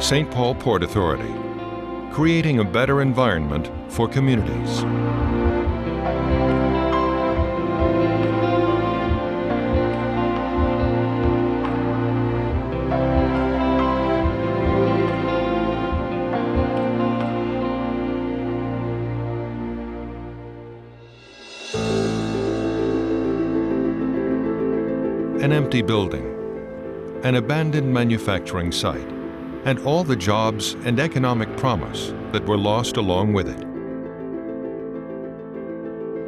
St. Paul Port Authority, creating a better environment for communities. An empty building, an abandoned manufacturing site, and all the jobs and economic promise that were lost along with it.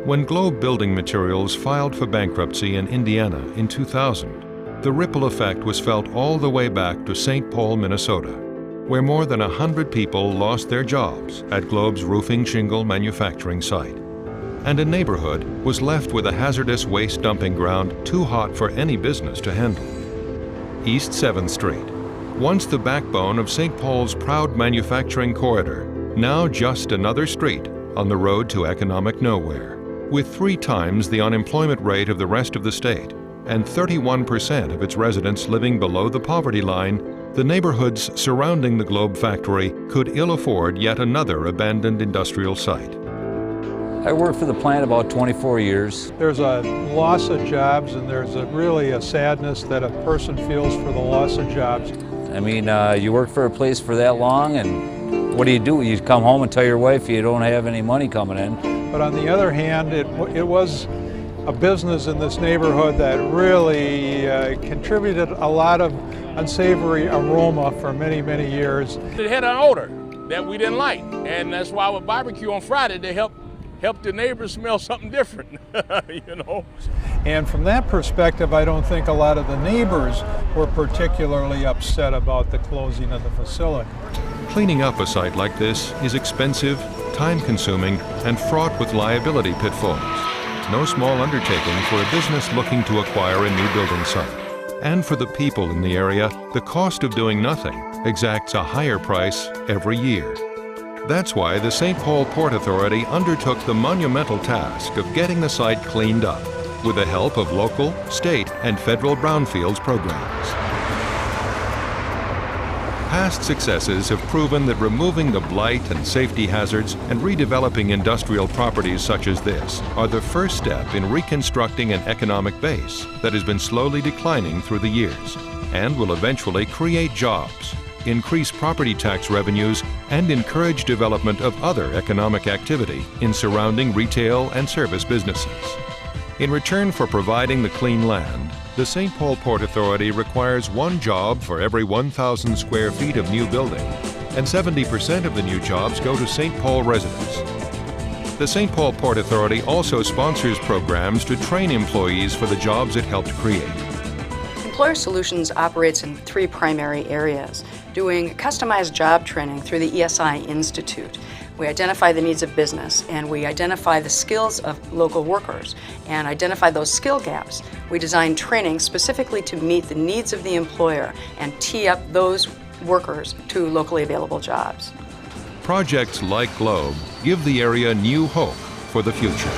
When Globe Building Materials filed for bankruptcy in Indiana in 2000, the ripple effect was felt all the way back to St. Paul, Minnesota, where more than 100 people lost their jobs at Globe's roofing shingle manufacturing site. And a neighborhood was left with a hazardous waste dumping ground too hot for any business to handle. East 7th Street, once the backbone of St. Paul's proud manufacturing corridor, now just another street on the road to economic nowhere. With 3 times the unemployment rate of the rest of the state and 31% of its residents living below the poverty line, the neighborhoods surrounding the Globe factory could ill afford yet another abandoned industrial site. I worked for the plant about 24 years. There's a loss of jobs, and there's really a sadness that a person feels for the loss of jobs. I mean, you work for a place for that long, and what do? You come home and tell your wife you don't have any money coming in. But on the other hand, it was a business in this neighborhood that really contributed a lot of unsavory aroma for many, many years. It had an odor that we didn't like, and that's why with barbecue on Friday, they help the neighbors smell something different, you know. And from that perspective, I don't think a lot of the neighbors were particularly upset about the closing of the facility. Cleaning up a site like this is expensive, time-consuming, and fraught with liability pitfalls. No small undertaking for a business looking to acquire a new building site. And for the people in the area, the cost of doing nothing exacts a higher price every year. That's why the St. Paul Port Authority undertook the monumental task of getting the site cleaned up with the help of local, state, and federal brownfields programs. Past successes have proven that removing the blight and safety hazards and redeveloping industrial properties such as this are the first step in reconstructing an economic base that has been slowly declining through the years and will eventually create jobs, increase property tax revenues, and encourage development of other economic activity in surrounding retail and service businesses. In return for providing the clean land, the St. Paul Port Authority requires 1 job for every 1,000 square feet of new building, and 70% of the new jobs go to St. Paul residents. The St. Paul Port Authority also sponsors programs to train employees for the jobs it helped create. Employer Solutions operates in 3 primary areas, doing customized job training through the ESI Institute. We identify the needs of business, and we identify the skills of local workers and identify those skill gaps. We design training specifically to meet the needs of the employer and tee up those workers to locally available jobs. Projects like Globe give the area new hope for the future.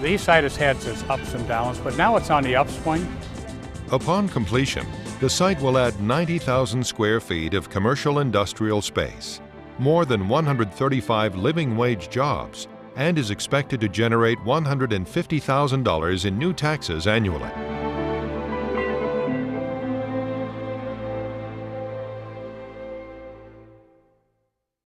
The east side has had its ups and downs, but now it's on the upswing. Upon completion, the site will add 90,000 square feet of commercial industrial space, more than 135 living wage jobs, and is expected to generate $150,000 in new taxes annually.